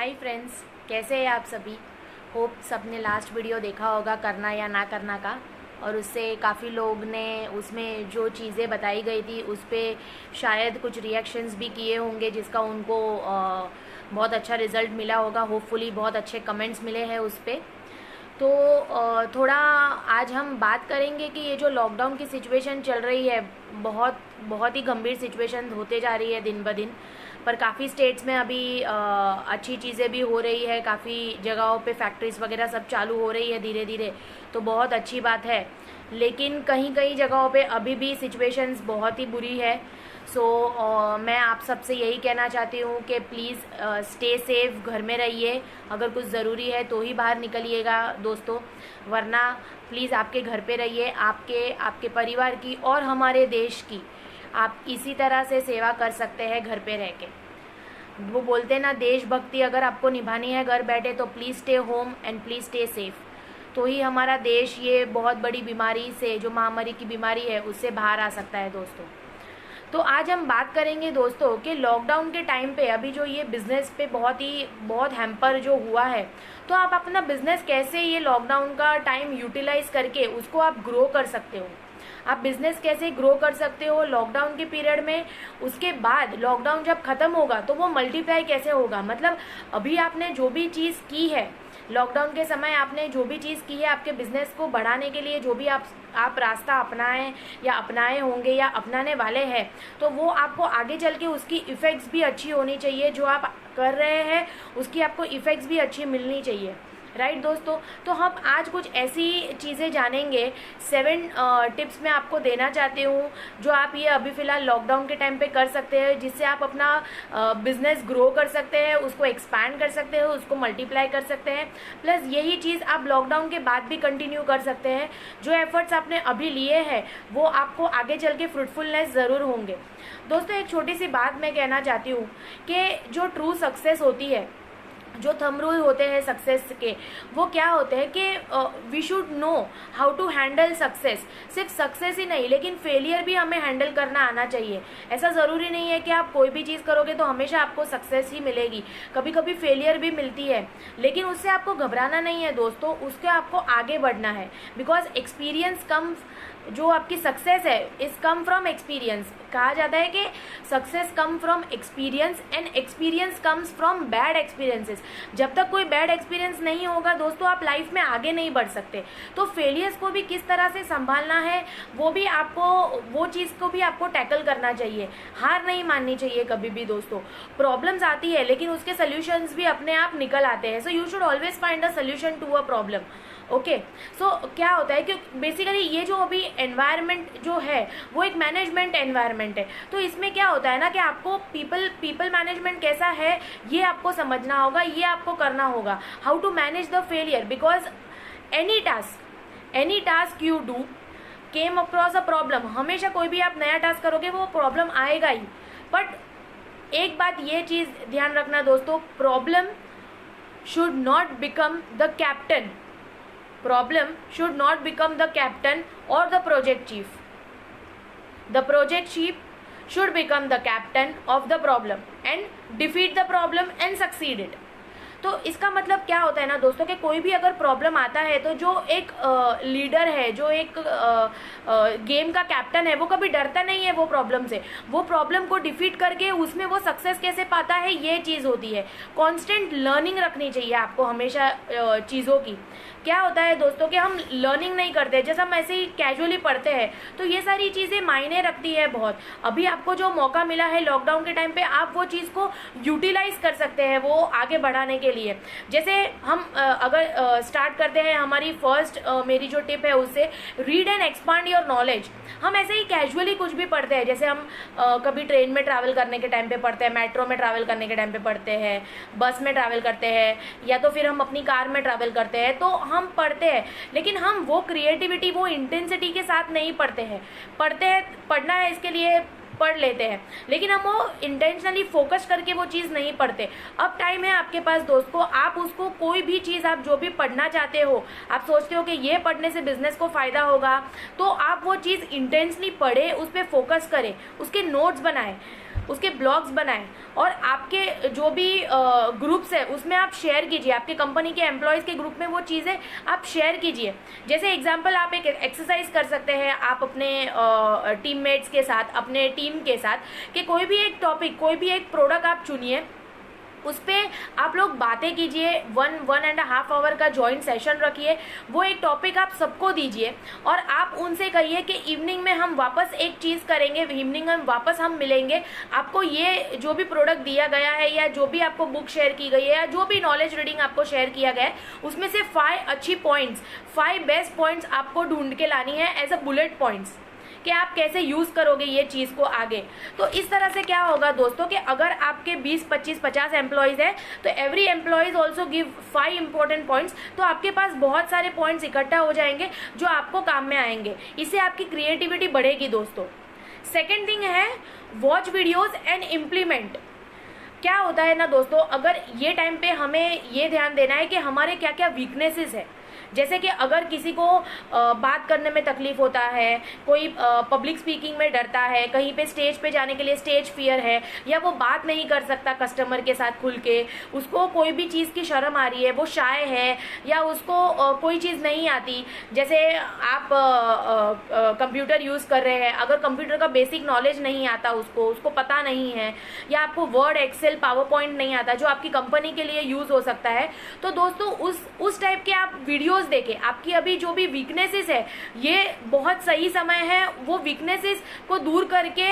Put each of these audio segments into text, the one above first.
Hi friends, कैसे हैं आप सभी। होप सबने लास्ट वीडियो देखा होगा करना या ना करना का, और उससे काफ़ी लोग ने उसमें जो चीज़ें बताई गई थी उस पर शायद कुछ रिएक्शंस भी किए होंगे, जिसका उनको बहुत अच्छा रिज़ल्ट मिला होगा। होपफुली बहुत अच्छे कमेंट्स मिले हैं उस पर। तो थोड़ा आज हम बात करेंगे कि ये जो लॉकडाउन की सिचुएशन चल रही है, बहुत बहुत ही गंभीर सिचुएशन होते जा रही है दिन ब दिन। पर काफ़ी स्टेट्स में अभी अच्छी चीज़ें भी हो रही है, काफ़ी जगहों पे फैक्ट्रीज वगैरह सब चालू हो रही है धीरे धीरे, तो बहुत अच्छी बात है। लेकिन कहीं कहीं जगहों पे अभी भी सिचुएशंस बहुत ही बुरी है। सो मैं आप सबसे यही कहना चाहती हूँ कि प्लीज़ स्टे सेफ, घर में रहिए। अगर कुछ ज़रूरी है तो ही बाहर निकलिएगा दोस्तों, वरना प्लीज़ आपके घर पे रहिए। आपके परिवार की और हमारे देश की आप इसी तरह से सेवा कर सकते हैं घर पे रह के। वो बोलते हैं ना, देशभक्ति अगर आपको निभानी है घर बैठे तो please stay home and please stay safe. तो ही हमारा देश ये बहुत बड़ी बीमारी से, जो महामारी की बीमारी है, उससे बाहर आ सकता है दोस्तों। तो आज हम बात करेंगे दोस्तों कि लॉकडाउन के टाइम पे अभी जो ये बिज़नेस पे बहुत हैम्पर जो हुआ है, तो आप अपना बिज़नेस कैसे ये लॉकडाउन का टाइम यूटिलाइज करके उसको आप ग्रो कर सकते हो। आप बिज़नेस कैसे ग्रो कर सकते हो लॉकडाउन के पीरियड में। उसके बाद लॉकडाउन जब ख़त्म होगा तो वो मल्टीप्लाई कैसे होगा। मतलब अभी आपने जो भी चीज़ की है लॉकडाउन के समय, आपने जो भी चीज़ की है आपके बिजनेस को बढ़ाने के लिए, जो भी आप रास्ता अपनाएं या अपनाए होंगे या अपनाने वाले हैं, तो वो आपको आगे चल के उसकी इफ़ेक्ट्स भी अच्छी होनी चाहिए। जो आप कर रहे हैं उसकी आपको इफ़ेक्ट्स भी अच्छी मिलनी चाहिए, राइट दोस्तों। तो हम आज कुछ ऐसी चीज़ें जानेंगे, 7 टिप्स मैं आपको देना चाहती हूँ जो आप ये अभी फ़िलहाल लॉकडाउन के टाइम पे कर सकते हैं, जिससे आप अपना बिजनेस ग्रो कर सकते हैं, उसको एक्सपैंड कर सकते हैं, उसको मल्टीप्लाई कर सकते हैं। प्लस यही चीज़ आप लॉकडाउन के बाद भी कंटिन्यू कर सकते हैं। जो एफर्ट्स आपने अभी लिए हैं वो आपको आगे चल के फ्रूटफुलनेस ज़रूर होंगे। दोस्तों एक छोटी सी बात मैं कहना चाहती हूँ कि जो ट्रू सक्सेस होती है, जो थंब रूल होते हैं सक्सेस के, वो क्या होते हैं कि we should know how to handle success. सिर्फ सक्सेस ही नहीं, लेकिन फेलियर भी हमें हैंडल करना आना चाहिए। ऐसा ज़रूरी नहीं है कि आप कोई भी चीज़ करोगे तो हमेशा आपको सक्सेस ही मिलेगी, कभी कभी फेलियर भी मिलती है। लेकिन उससे आपको घबराना नहीं है दोस्तों, उसके आपको आगे बढ़ना है। बिकॉज एक्सपीरियंस कम, जो आपकी सक्सेस है इज कम फ्रॉम एक्सपीरियंस। कहा जाता है कि success come from experience and experience comes from bad experiences. जब तक कोई बैड एक्सपीरियंस नहीं होगा दोस्तों, आप लाइफ में आगे नहीं बढ़ सकते। तो फेलियर्स को भी किस तरह से संभालना है, वो भी आपको, वो चीज़ को भी आपको टैकल करना चाहिए। हार नहीं माननी चाहिए कभी भी दोस्तों। प्रॉब्लम्स आती है लेकिन उसके सोल्यूशंस भी अपने आप निकल आते हैं। So you should always find a solution to a problem. Okay, so क्या होता है कि बेसिकली ये जो अभी एनवायरनमेंट जो है वो एक मैनेजमेंट एनवायरनमेंट है। तो इसमें क्या होता है ना कि आपको पीपल मैनेजमेंट कैसा है ये आपको समझना होगा, ये आपको करना होगा। How to manage the failure, because any task you do came across a problem. हमेशा कोई भी आप नया टास्क करोगे वो प्रॉब्लम आएगा ही। बट एक बात ये चीज़ ध्यान रखना दोस्तों, problem should not become the captain. Problem should not become the captain or the project chief. The project chief should become the captain of the problem and defeat the problem and succeed it. तो इसका मतलब क्या होता है ना दोस्तों कि कोई भी अगर प्रॉब्लम आता है तो जो एक लीडर है, जो एक गेम का कैप्टन है, वो कभी डरता नहीं है वो प्रॉब्लम से। वो प्रॉब्लम को डिफीट करके उसमें वो सक्सेस कैसे पाता है, ये चीज़ होती है। कांस्टेंट लर्निंग रखनी चाहिए आपको हमेशा चीज़ों की। क्या होता है दोस्तों कि हम लर्निंग नहीं करते, जैसे हम ऐसे ही कैजुअली पढ़ते हैं, तो ये सारी चीज़ें मायने रखती है बहुत। अभी आपको जो मौका मिला है लॉकडाउन के टाइम पे, आप वो चीज़ को यूटिलाइज कर सकते हैं वो आगे बढ़ाने के लिए। जैसे हम अगर स्टार्ट करते हैं, हमारी फर्स्ट मेरी जो टिप है उससे, read and expand your knowledge. हम ऐसे ही कैजुअली कुछ भी पढ़ते हैं, जैसे हम कभी ट्रेन में ट्रैवल करने के टाइम पे पढ़ते हैं, मेट्रो में ट्रैवल करने के टाइम पे पढ़ते हैं, बस में ट्रैवल करते हैं, या तो फिर हम अपनी कार में ट्रैवल करते हैं, तो हम पढ़ते हैं। लेकिन हम वो क्रिएटिविटी, वो इंटेंसिटी के साथ नहीं पढ़ते हैं। पढ़ना है इसके लिए पढ़ लेते हैं, लेकिन हम वो इंटेंशनली फोकस करके वो चीज़ नहीं पढ़ते। अब टाइम है आपके पास दोस्तों, आप उसको कोई भी चीज़, आप जो भी पढ़ना चाहते हो, आप सोचते हो कि ये पढ़ने से बिजनेस को फ़ायदा होगा, तो आप वो चीज़ इंटेंसली पढ़े, उस पर फोकस करें, उसके नोट्स बनाएं। उसके ब्लॉग्स बनाएं और आपके जो भी ग्रुप्स है उसमें आप शेयर कीजिए, आपके कंपनी के एम्प्लॉयज़ के ग्रुप में वो चीज़ें आप शेयर कीजिए। जैसे एग्जांपल आप एक एक्सरसाइज कर सकते हैं आप अपने टीममेट्स के साथ, अपने टीम के साथ, कि कोई भी एक टॉपिक, कोई भी एक प्रोडक्ट आप चुनिए, उस पर आप लोग बातें कीजिए। 1.5 आवर का जॉइंट सेशन रखिए, वो एक टॉपिक आप सबको दीजिए और आप उनसे कहिए कि इवनिंग में हम वापस एक चीज़ करेंगे, इवनिंग में वापस हम मिलेंगे, आपको ये जो भी प्रोडक्ट दिया गया है या जो भी आपको बुक शेयर की गई है या जो भी नॉलेज रीडिंग आपको शेयर किया गया है उसमें से 5 अच्छी पॉइंट्स, 5 बेस्ट पॉइंट्स आपको ढूंढ के लानी है एज अ बुलेट पॉइंट्स, कि आप कैसे यूज़ करोगे ये चीज़ को आगे। तो इस तरह से क्या होगा दोस्तों कि अगर आपके 20, 25, 50 एम्प्लॉयज़ है तो every employees also give 5 important points, तो आपके पास बहुत सारे पॉइंट्स इकट्ठा हो जाएंगे जो आपको काम में आएंगे। इससे आपकी क्रिएटिविटी बढ़ेगी दोस्तों। सेकेंड थिंग है वॉच वीडियोज़ एंड इम्प्लीमेंट। क्या होता है ना दोस्तों, अगर ये टाइम पे हमें ये ध्यान देना है कि हमारे क्या क्या वीकनेसेस है। जैसे कि अगर किसी को बात करने में तकलीफ होता है, कोई पब्लिक स्पीकिंग में डरता है, कहीं पे स्टेज पे जाने के लिए स्टेज फियर है, या वो बात नहीं कर सकता कस्टमर के साथ खुल के, उसको कोई भी चीज़ की शर्म आ रही है, वो शाय है, या उसको कोई चीज़ नहीं आती। जैसे आप कंप्यूटर यूज़ कर रहे हैं, अगर कंप्यूटर का बेसिक नॉलेज नहीं आता, उसको पता नहीं है, या आपको वर्ड, एक्सेल, पावर पॉइंट नहीं आता जो आपकी कंपनी के लिए यूज़ हो सकता है, तो दोस्तों उस टाइप के आप वीडियोज़ देखें। आपकी अभी जो भी वीकनेसेस है, ये बहुत सही समय है वो वीकनेसेस को दूर करके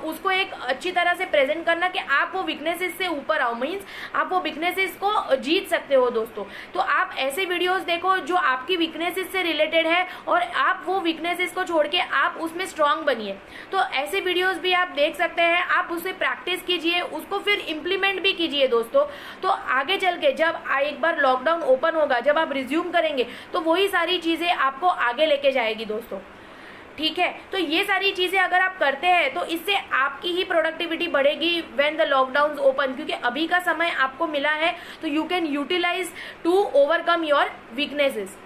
उसको एक अच्छी तरह से प्रेजेंट करना कि आप वो वीकनेसेस से ऊपर आओ, मीन्स आप वो वीकनेसेस को जीत सकते हो दोस्तों। तो आप ऐसे वीडियोस देखो जो आपकी वीकनेसेस से रिलेटेड है और आप वो वीकनेसेस को छोड़ के आप उसमें स्ट्रांग बनिए। तो ऐसे वीडियोस भी आप देख सकते हैं, आप उसे प्रैक्टिस कीजिए, उसको फिर इम्प्लीमेंट भी कीजिए दोस्तों। तो आगे चल के जब एक बार लॉकडाउन ओपन होगा, जब आप रिज्यूम करेंगे, तो वही सारी चीज़ें आपको आगे लेके जाएगी दोस्तों। ठीक है, तो ये सारी चीज़ें अगर आप करते हैं तो इससे आपकी ही प्रोडक्टिविटी बढ़ेगी व्हेन द लॉकडाउन ओपन, क्योंकि अभी का समय आपको मिला है तो you can utilise to overcome your weaknesses.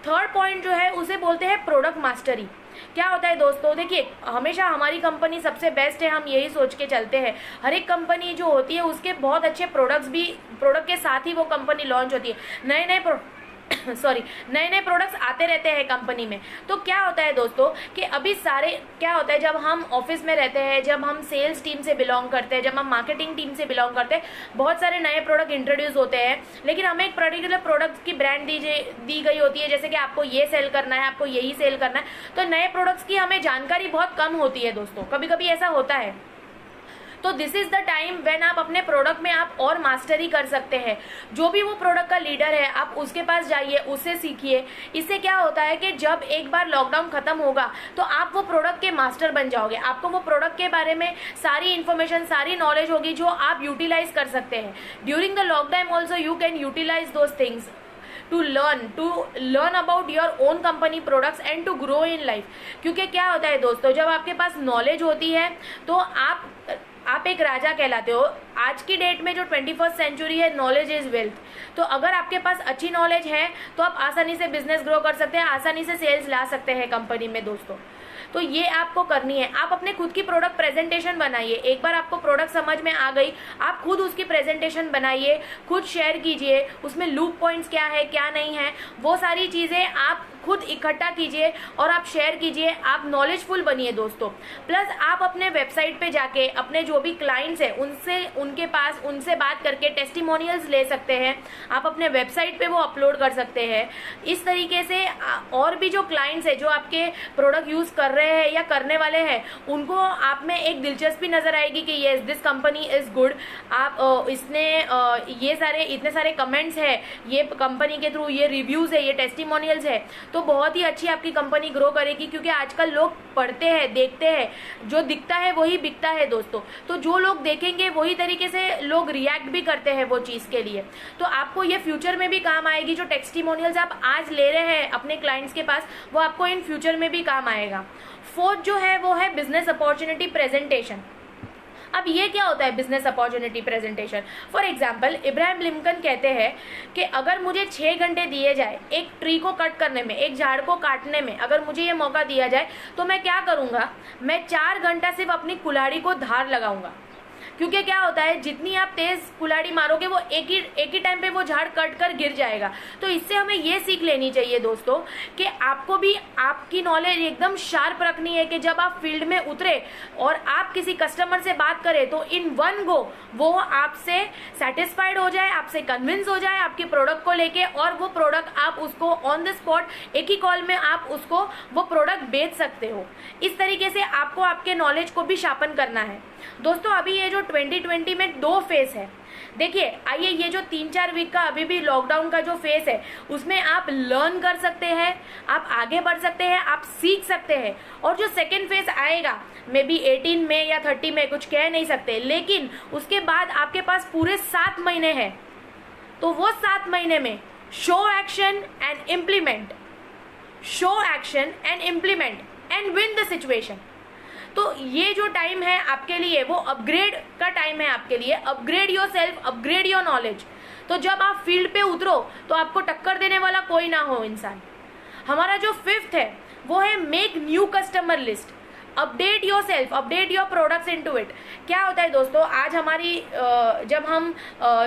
Third point जो है उसे बोलते हैं प्रोडक्ट मास्टरी। क्या होता है दोस्तों, देखिए हमेशा हमारी कंपनी सबसे बेस्ट है, हम यही सोच के चलते हैं। हर एक कंपनी जो होती है उसके बहुत अच्छे प्रोडक्ट के साथ ही वो कंपनी लॉन्च होती है। नए नए प्रोडक्ट्स आते रहते हैं कंपनी में। तो क्या होता है दोस्तों कि अभी क्या होता है, जब हम ऑफिस में रहते हैं, जब हम सेल्स टीम से बिलोंग करते हैं, जब हम मार्केटिंग टीम से बिलोंग करते हैं, बहुत सारे नए प्रोडक्ट इंट्रोड्यूस होते हैं, लेकिन हमें एक पर्टिकुलर प्रोडक्ट की ब्रांड दी गई होती है, जैसे कि आपको ये सेल करना है, आपको यही सेल करना है। तो नए प्रोडक्ट्स की हमें जानकारी बहुत कम होती है दोस्तों, कभी कभी ऐसा होता है। तो this is the time when आप अपने प्रोडक्ट में आप और मास्टरी कर सकते हैं। जो भी वो प्रोडक्ट का लीडर है आप उसके पास जाइए, उससे सीखिए। इससे क्या होता है कि जब एक बार लॉकडाउन खत्म होगा तो आप वो प्रोडक्ट के मास्टर बन जाओगे। आपको वो प्रोडक्ट के बारे में सारी इन्फॉर्मेशन, सारी नॉलेज होगी जो आप यूटिलाइज कर सकते हैं। During the lockdown also you can utilise those things to learn about your own company products and to grow in life। क्योंकि क्या होता है दोस्तों, जब आपके पास नॉलेज होती है तो आप एक राजा कहलाते हो। आज की डेट में जो 21st सेंचुरी है, नॉलेज इज वेल्थ। तो अगर आपके पास अच्छी नॉलेज है तो आप आसानी से बिजनेस ग्रो कर सकते हैं, आसानी से सेल्स ला सकते हैं कंपनी में दोस्तों। तो ये आपको करनी है। आप अपने खुद की प्रोडक्ट प्रेजेंटेशन बनाइए। एक बार आपको प्रोडक्ट समझ में आ गई, आप खुद उसकी प्रेजेंटेशन बनाइए, खुद शेयर कीजिए, उसमें लूप पॉइंट्स क्या है क्या नहीं है, वो सारी चीज़ें आप खुद इकट्ठा कीजिए और आप शेयर कीजिए। आप नॉलेजफुल बनिए दोस्तों। प्लस आप अपने वेबसाइट पे जाके अपने जो भी क्लाइंट्स हैं उनसे बात करके टेस्टिमोनियल्स ले सकते हैं। आप अपने वेबसाइट पे वो अपलोड कर सकते हैं। इस तरीके से और भी जो क्लाइंट्स हैं जो आपके प्रोडक्ट यूज़ कर रहे हैं या करने वाले हैं, उनको आप में एक दिलचस्पी नजर आएगी कि yes this company is good. आप इतने सारे कमेंट्स है, ये कंपनी के थ्रू, ये रिव्यूज है, ये टेस्टिमोनियल्स है, तो बहुत ही अच्छी आपकी कंपनी ग्रो करेगी। क्योंकि आजकल लोग पढ़ते हैं, देखते हैं, जो दिखता है वही बिकता है दोस्तों। तो जो लोग देखेंगे वही तरीके से लोग रिएक्ट भी करते हैं वो चीज़ के लिए। तो आपको ये फ्यूचर में भी काम आएगी। जो टेस्टिमोनियल्स आप आज ले रहे हैं अपने क्लाइंट्स के पास, वो आपको इन फ्यूचर में भी काम आएगा। फोर्थ जो है वो है बिजनेस अपॉर्चुनिटी प्रेजेंटेशन। अब ये क्या होता है business opportunity presentation? For example Ibrahim Lincoln कहते हैं कि अगर मुझे 6 घंटे दिए जाए एक ट्री को कट करने में, एक झाड़ को काटने में, अगर मुझे ये मौका दिया जाए तो मैं क्या करूँगा? मैं 4 घंटा सिर्फ अपनी कुल्हाड़ी को धार लगाऊंगा। क्योंकि क्या होता है, जितनी आप तेज कुल्हाड़ी मारोगे वो एक ही टाइम पे वो झाड़ कट कर गिर जाएगा। तो इससे हमें ये सीख लेनी चाहिए दोस्तों कि आपको भी आपकी नॉलेज एकदम शार्प रखनी है कि जब आप फील्ड में उतरे और आप किसी कस्टमर से बात करें तो इन वन गो वो आपसे सेटिस्फाइड हो जाए, आपसे कन्विंस हो जाए आपके प्रोडक्ट को लेके, और वो प्रोडक्ट आप उसको ऑन द स्पॉट एक ही कॉल में आप उसको वो प्रोडक्ट बेच सकते हो। इस तरीके से आपको आपके नॉलेज को भी शार्पन करना है दोस्तों। अभी ये जो 2020 में 2 फेज है, देखिए आइए ये जो 3-4 वीक का अभी भी लॉकडाउन का जो फेज है उसमें आप लर्न कर सकते हैं, आप आगे बढ़ सकते हैं, आप सीख सकते हैं। और जो सेकेंड फेज आएगा मे बी 18 में या 30 में, कुछ कह नहीं सकते, लेकिन उसके बाद आपके पास पूरे 7 महीने हैं। तो वो 7 महीने में show action and implement, show action and implement and win the situation. तो ये जो टाइम है आपके लिए वो अपग्रेड का टाइम है आपके लिए। Upgrade your self, upgrade your knowledge. तो जब आप फील्ड पे उतरो तो आपको टक्कर देने वाला कोई ना हो इंसान। हमारा जो 5th है वो है make new customer list, update your self, update your products into it. क्या होता है दोस्तों, आज हमारी जब हम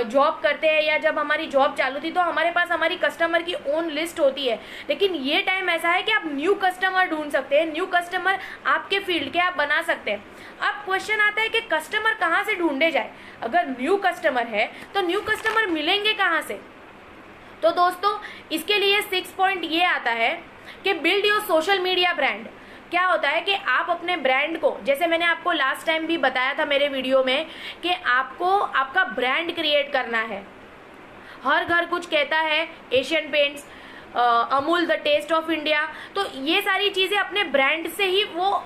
जॉब करते हैं या जब हमारी जॉब चालू थी तो हमारे पास हमारी कस्टमर की ओन लिस्ट होती है, लेकिन ये टाइम ऐसा है कि आप न्यू कस्टमर ढूंढ सकते हैं, न्यू कस्टमर आपके फील्ड के आप बना सकते हैं। अब क्वेश्चन आता है कि कस्टमर कहाँ से ढूंढे जाए। अगर न्यू कस्टमर है तो न्यू कस्टमर मिलेंगे कहाँ से? तो दोस्तों इसके लिए 6 पॉइंट ये आता है कि build your social media brand. क्या होता है कि आप अपने ब्रांड को, जैसे मैंने आपको लास्ट टाइम भी बताया था मेरे वीडियो में, कि आपको आपका ब्रांड क्रिएट करना है। हर घर कुछ कहता है, Asian Paints, Amul the taste of India, तो ये सारी चीजें अपने ब्रांड से ही वो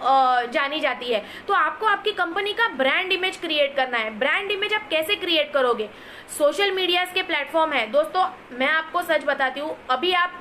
जानी जाती है। तो आपको आपकी कंपनी का ब्रांड इमेज क्रिएट करना है। ब्रांड इमेज आप कैसे क्रिएट करोगे? सोशल मीडिया के प्लेटफॉर्म है दोस्तों, मैं आपको सच बताती हूँ, अभी आप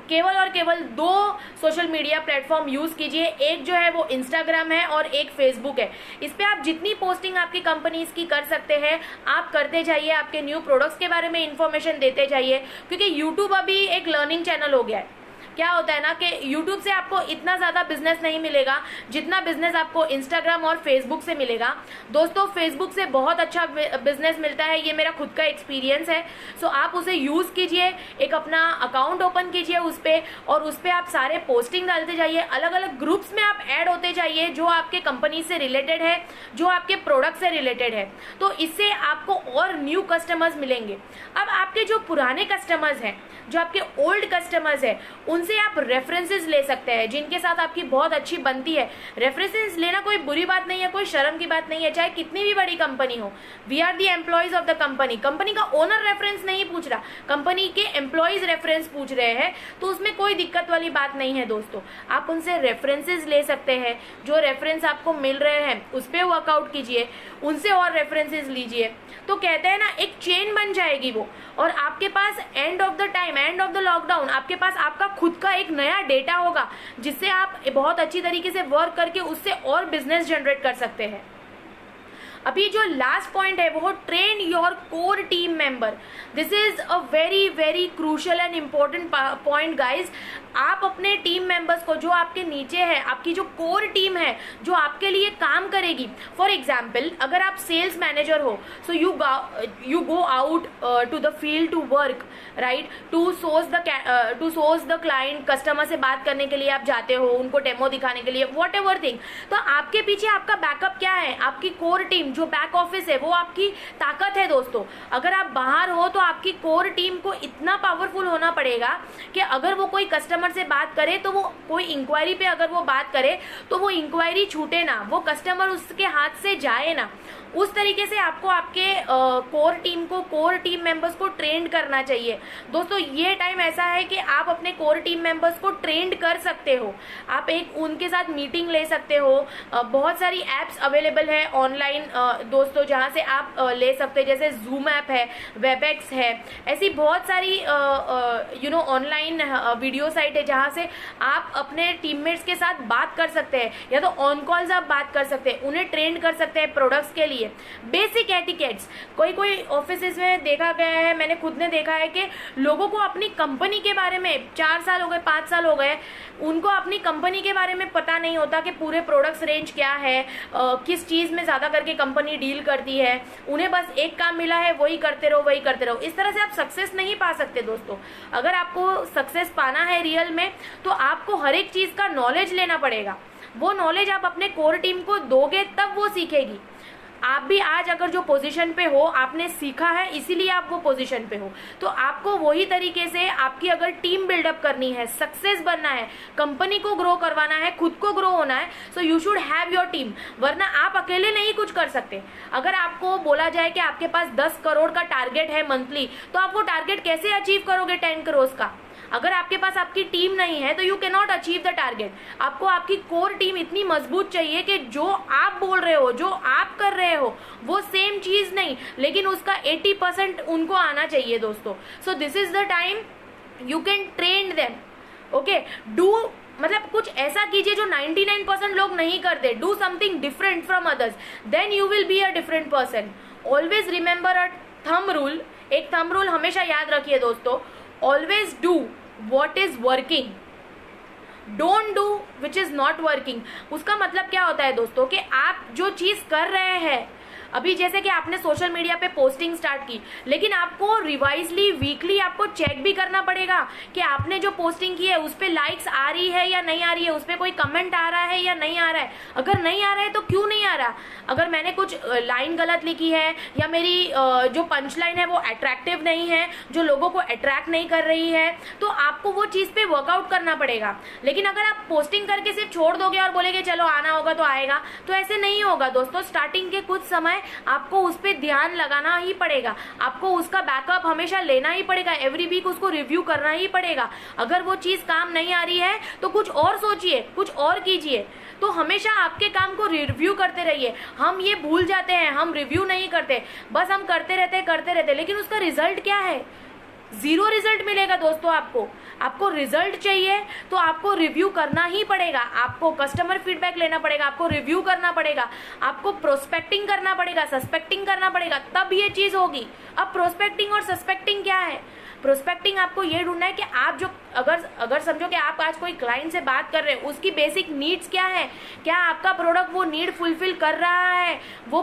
केवल और केवल 2 सोशल मीडिया प्लेटफॉर्म यूज कीजिए। एक जो है वो इंस्टाग्राम है और एक फेसबुक है। इस पे आप जितनी पोस्टिंग आपकी कंपनीज की कर सकते हैं आप करते जाइए, आपके न्यू प्रोडक्ट्स के बारे में इंफॉर्मेशन देते जाइए, क्योंकि यूट्यूब अभी एक लर्निंग चैनल हो गया है। क्या होता है ना कि YouTube से आपको इतना ज़्यादा बिजनेस नहीं मिलेगा जितना बिजनेस आपको इंस्टाग्राम और फेसबुक से मिलेगा। दोस्तों फेसबुक से बहुत अच्छा बिजनेस मिलता है, ये मेरा खुद का एक्सपीरियंस है। सो आप उसे यूज़ कीजिए, एक अपना अकाउंट ओपन कीजिए उस पर, और उस पर आप सारे पोस्टिंग डालते जाइए, अलग अलग ग्रुप्स में आप ऐड होते जाइए जो आपके कंपनी से रिलेटेड है, जो आपके प्रोडक्ट से रिलेटेड है। तो इससे आपको और न्यू कस्टमर्स मिलेंगे। अब आपके जो पुराने कस्टमर्स हैं, जो आपके ओल्ड कस्टमर्स हैं, उनसे आप रेफरेंसेस ले सकते हैं जिनके साथ आपकी बहुत अच्छी बनती है। रेफरेंसेस लेना कोई बुरी बात नहीं है, कोई शर्म की बात नहीं है, चाहे कितनी भी बड़ी कंपनी हो। We are the employees of the company. Company का ओनर रेफरेंस नहीं पूछ रहा, कंपनी के एम्प्लॉयज रेफरेंस पूछ रहे हैं, तो उसमें कोई दिक्कत वाली बात नहीं है दोस्तों। आप उनसे रेफरेंसेस ले सकते हैं, जो रेफरेंस आपको मिल रहे हैं उस पर वर्कआउट कीजिए, उनसे और रेफरेंसेस लीजिए। तो कहते हैं ना, एक चेन बन जाएगी वो, और आपके पास end of the time, end of the lockdown, आपके पास आपका खुद का एक नया डेटा होगा जिससे आप बहुत अच्छी तरीके से वर्क करके उससे और बिजनेस जनरेट कर सकते हैं। अभी जो लास्ट पॉइंट है वो train your core team member. This is a very very crucial and important point guys. आप अपने टीम मेंबर्स को, जो आपके नीचे है, आपकी जो कोर टीम है जो आपके लिए काम करेगी। फॉर एग्जाम्पल, अगर आप सेल्स मैनेजर हो, so you go out to the field to work, right, to source the client. Customer से बात करने के लिए आप जाते हो, उनको डेमो दिखाने के लिए, वॉट एवर थिंग। तो आपके पीछे आपका बैकअप क्या है? आपकी कोर टीम, जो बैक ऑफिस है, वो आपकी ताकत है दोस्तों। अगर आप बाहर हो तो आपकी कोर टीम को इतना पावरफुल होना पड़ेगा कि अगर वो कोई कस्टमर से बात करे, तो वो कोई इंक्वायरी पे अगर वो बात करे तो वो इंक्वायरी छूटे ना, वो कस्टमर उसके हाथ से जाए ना। उस तरीके से आपको आपके कोर टीम को, कोर टीम मेंबर्स को ट्रेंड करना चाहिए दोस्तों। ये टाइम ऐसा है कि आप अपने कोर टीम मेंबर्स को ट्रेंड कर सकते हो। आप एक उनके साथ मीटिंग ले सकते हो। बहुत सारी एप्स अवेलेबल है ऑनलाइन दोस्तों, जहाँ से आप ले सकते हैं, जैसे जूम ऐप है, वेबएक्स है, ऐसी बहुत सारी ऑनलाइन वीडियो साइट है जहाँ से आप अपने टीममेट्स के साथ बात कर सकते हैं, या तो ऑन कॉल्स आप बात कर सकते हैं, उन्हें ट्रेंड कर सकते हैं प्रोडक्ट्स के लिए। बेसिक एटिकेट्स, कोई ऑफिसेज में देखा गया है, मैंने खुद ने देखा है कि लोगों को अपनी कंपनी के बारे में 4 साल हो गए, 5 साल हो गए, उनको अपनी कंपनी के बारे में पता नहीं होता कि पूरे प्रोडक्ट्स रेंज क्या है, किस चीज़ में ज़्यादा करके कंपनी डील करती है, उन्हें बस एक काम मिला है, वही करते रहो वही करते रहो। इस तरह से आप सक्सेस नहीं पा सकते दोस्तों। अगर आपको सक्सेस पाना है रियल में, तो आपको हर एक चीज का नॉलेज लेना पड़ेगा। वो नॉलेज आप अपने कोर टीम को दोगे तब वो सीखेगी। आप भी आज अगर जो पोजीशन पे हो, आपने सीखा है इसीलिए आप वो पोजीशन पे हो। तो आपको वही तरीके से आपकी अगर टीम बिल्डअप करनी है, सक्सेस बनना है, कंपनी को ग्रो करवाना है, खुद को ग्रो होना है, सो you should have your team. वरना आप अकेले नहीं कुछ कर सकते। अगर आपको बोला जाए कि आपके पास 10 करोड़ का टारगेट है मंथली, तो आप वो टारगेट कैसे अचीव करोगे 10 करोड़ का? अगर आपके पास आपकी टीम नहीं है तो you can not achieve the target. आपको आपकी कोर टीम इतनी मजबूत चाहिए कि जो आप बोल रहे हो, जो आप कर रहे हो, वो सेम चीज नहीं, लेकिन उसका 80% उनको आना चाहिए दोस्तों। So this is the time you can train them. Okay, do मतलब कुछ ऐसा कीजिए जो 99% लोग नहीं करते। Do something different from others, then you will be a different person. Always remember a thumb rule. एक थंब रूल हमेशा याद रखिए दोस्तों, always do what is working, don't do which is not working। उसका मतलब क्या होता है दोस्तों कि आप जो चीज कर रहे हैं, अभी जैसे कि आपने सोशल मीडिया पे पोस्टिंग स्टार्ट की, लेकिन आपको रिवाइजली वीकली आपको चेक भी करना पड़ेगा कि आपने जो पोस्टिंग की है उस पर लाइक्स आ रही है या नहीं आ रही है, उस पर कोई कमेंट आ रहा है या नहीं आ रहा है। अगर नहीं आ रहा है तो क्यों नहीं आ रहा? अगर मैंने कुछ लाइन गलत लिखी है या मेरी जो पंच लाइन है वो अट्रैक्टिव नहीं है, जो लोगों को अट्रैक्ट नहीं कर रही है, तो आपको वो चीज पे वर्कआउट करना पड़ेगा। लेकिन अगर आप पोस्टिंग करके सिर्फ छोड़ दोगे और बोलेगे चलो आना होगा तो आएगा, तो ऐसे नहीं होगा दोस्तों। स्टार्टिंग के कुछ समय आपको उस पर ध्यान लगाना ही पड़ेगा, आपको उसका बैकअप हमेशा लेना ही पड़ेगा, एवरी वीक उसको रिव्यू करना ही पड़ेगा। अगर वो चीज काम नहीं आ रही है तो कुछ और सोचिए, कुछ और कीजिए। तो हमेशा आपके काम को रिव्यू करते रहिए। हम ये भूल जाते हैं, हम रिव्यू नहीं करते, बस हम करते रहते, लेकिन उसका रिजल्ट क्या है? जीरो रिजल्ट मिलेगा दोस्तों। आपको रिजल्ट चाहिए तो आपको रिव्यू करना ही पड़ेगा, आपको कस्टमर फीडबैक लेना पड़ेगा, आपको रिव्यू करना पड़ेगा, आपको प्रोस्पेक्टिंग करना पड़ेगा, सस्पेक्टिंग करना पड़ेगा, तब ये चीज होगी। अब प्रोस्पेक्टिंग और सस्पेक्टिंग क्या है? प्रोस्पेक्टिंग आपको ये ढूंढना है कि आप जो अगर समझो कि आप आज कोई क्लाइंट से बात कर रहे हैं, उसकी बेसिक नीड्स क्या है, क्या आपका प्रोडक्ट वो नीड फुलफिल कर रहा है, वो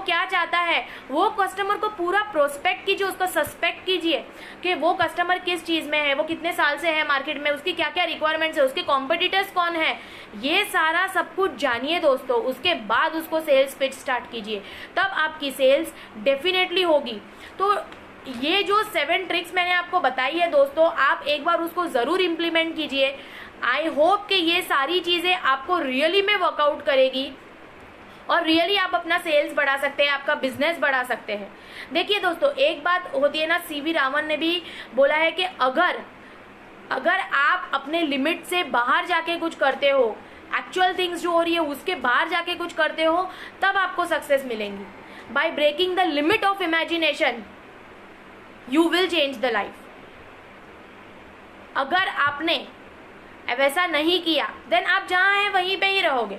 क्या चाहता है, वो कस्टमर को पूरा प्रोस्पेक्ट कीजिए, उसको सस्पेक्ट कीजिए कि वो कस्टमर किस चीज में है, वो कितने साल से है मार्केट में, उसकी क्या क्या रिक्वायरमेंट्स है, उसके कॉम्पिटिटर्स कौन है, ये सारा सब कुछ जानिए दोस्तों। उसके बाद उसको सेल्स पिच स्टार्ट कीजिए, तब आपकी सेल्स डेफिनेटली होगी। तो ये जो 7 ट्रिक्स मैंने आपको बताई है दोस्तों, आप एक बार उसको जरूर इम्प्लीमेंट कीजिए। आई होप कि ये सारी चीजें आपको रियली में वर्कआउट करेगी और रियली आप अपना सेल्स बढ़ा सकते हैं, आपका बिजनेस बढ़ा सकते हैं। देखिए दोस्तों, एक बात होती है ना, सीवी रामन ने भी बोला है कि अगर आप अपने लिमिट से बाहर जाके कुछ करते हो, एक्चुअल थिंग्स जो हो रही है उसके बाहर जाके कुछ करते हो, तब आपको सक्सेस मिलेंगी। By breaking the limit of imagination you will change the life. अगर आपने वैसा नहीं किया, देन आप जहां हैं वहीं पे ही रहोगे।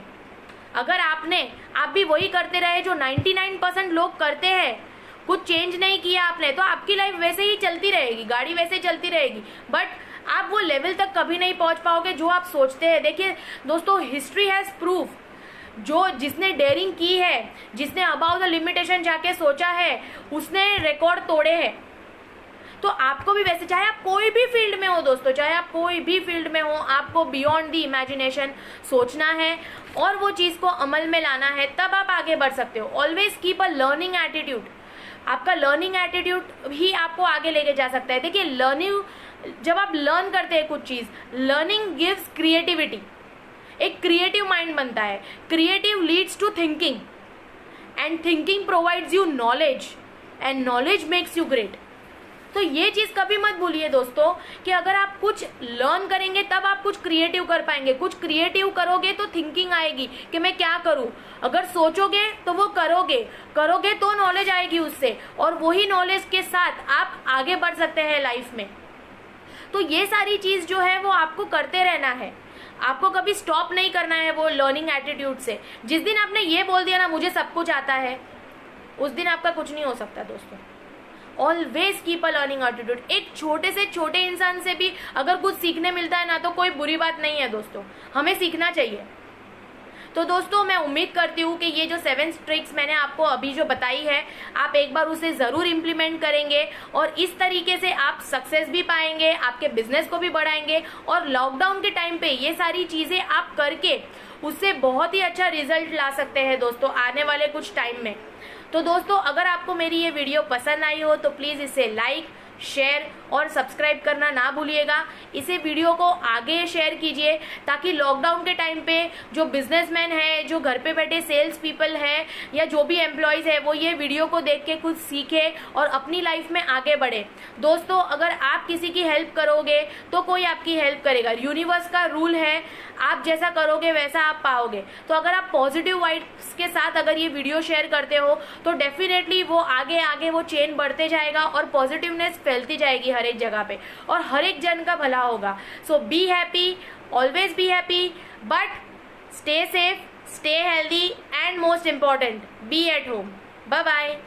अगर आप भी वही करते रहे जो 99% लोग करते हैं, कुछ चेंज नहीं किया आपने, तो आपकी लाइफ वैसे ही चलती रहेगी, गाड़ी वैसे चलती रहेगी, बट आप वो लेवल तक कभी नहीं पहुंच पाओगे जो आप सोचते हैं। देखिए दोस्तों, हिस्ट्री हैज प्रूफ, जिसने डेयरिंग की है, जिसने अबाउट द लिमिटेशन जाके सोचा है, उसने रिकॉर्ड तोड़े हैं। तो आपको भी वैसे, चाहे आप कोई भी फील्ड में हो दोस्तों, चाहे आप कोई भी फील्ड में हो, आपको बियॉन्ड द इमेजिनेशन सोचना है और वो चीज को अमल में लाना है, तब आप आगे बढ़ सकते हो। Always keep a learning attitude. आपका लर्निंग एटीट्यूड ही आपको आगे लेके जा सकता है। देखिए, लर्निंग, जब आप लर्न करते हैं कुछ चीज, लर्निंग गिव्स क्रिएटिविटी, एक क्रिएटिव माइंड बनता है। Creative leads to thinking and thinking provides you knowledge and knowledge makes you great. तो ये चीज कभी मत भूलिए दोस्तों कि अगर आप कुछ लर्न करेंगे तब आप कुछ क्रिएटिव कर पाएंगे। कुछ क्रिएटिव करोगे तो थिंकिंग आएगी कि मैं क्या करूं। अगर सोचोगे तो वो करोगे तो नॉलेज आएगी उससे, और वही नॉलेज के साथ आप आगे बढ़ सकते हैं लाइफ में। तो ये सारी चीज जो है वो आपको करते रहना है, आपको कभी स्टॉप नहीं करना है वो लर्निंग एटीट्यूड से। जिस दिन आपने ये बोल दिया ना मुझे सब कुछ आता है, उस दिन आपका कुछ नहीं हो सकता दोस्तों। Always keep a learning attitude. एक छोटे से छोटे इंसान से भी अगर कुछ सीखने मिलता है ना, तो कोई बुरी बात नहीं है दोस्तों, हमें सीखना चाहिए। तो दोस्तों मैं उम्मीद करती हूँ कि ये जो 7 ट्रिक्स मैंने आपको अभी जो बताई है, आप एक बार उसे ज़रूर इम्प्लीमेंट करेंगे और इस तरीके से आप सक्सेस भी पाएंगे, आपके बिजनेस को भी बढ़ाएंगे और लॉकडाउन के टाइम पे ये सारी चीज़ें आप करके उससे बहुत ही अच्छा रिजल्ट ला सकते हैं दोस्तों आने वाले कुछ टाइम में। तो दोस्तों अगर आपको मेरी ये वीडियो पसंद आई हो तो प्लीज़ इसे लाइक, शेयर और सब्सक्राइब करना ना भूलिएगा। इसे वीडियो को आगे शेयर कीजिए ताकि लॉकडाउन के टाइम पे जो बिजनेसमैन है, जो घर पे बैठे सेल्स पीपल है या जो भी एम्प्लॉयज़ है, वो ये वीडियो को देख के कुछ सीखे और अपनी लाइफ में आगे बढ़े। दोस्तों अगर आप किसी की हेल्प करोगे तो कोई आपकी हेल्प करेगा। यूनिवर्स का रूल है, आप जैसा करोगे वैसा आप पाओगे। तो अगर आप पॉजिटिव वाइब्स के साथ अगर ये वीडियो शेयर करते हो तो डेफिनेटली वो आगे आगे वो चेन बढ़ते जाएगा और पॉजिटिवनेस फैलती जाएगी हर एक जगह पे और हर एक जन का भला होगा। So be happy, always be happy, but stay safe, stay healthy and most important be at home. Bye bye.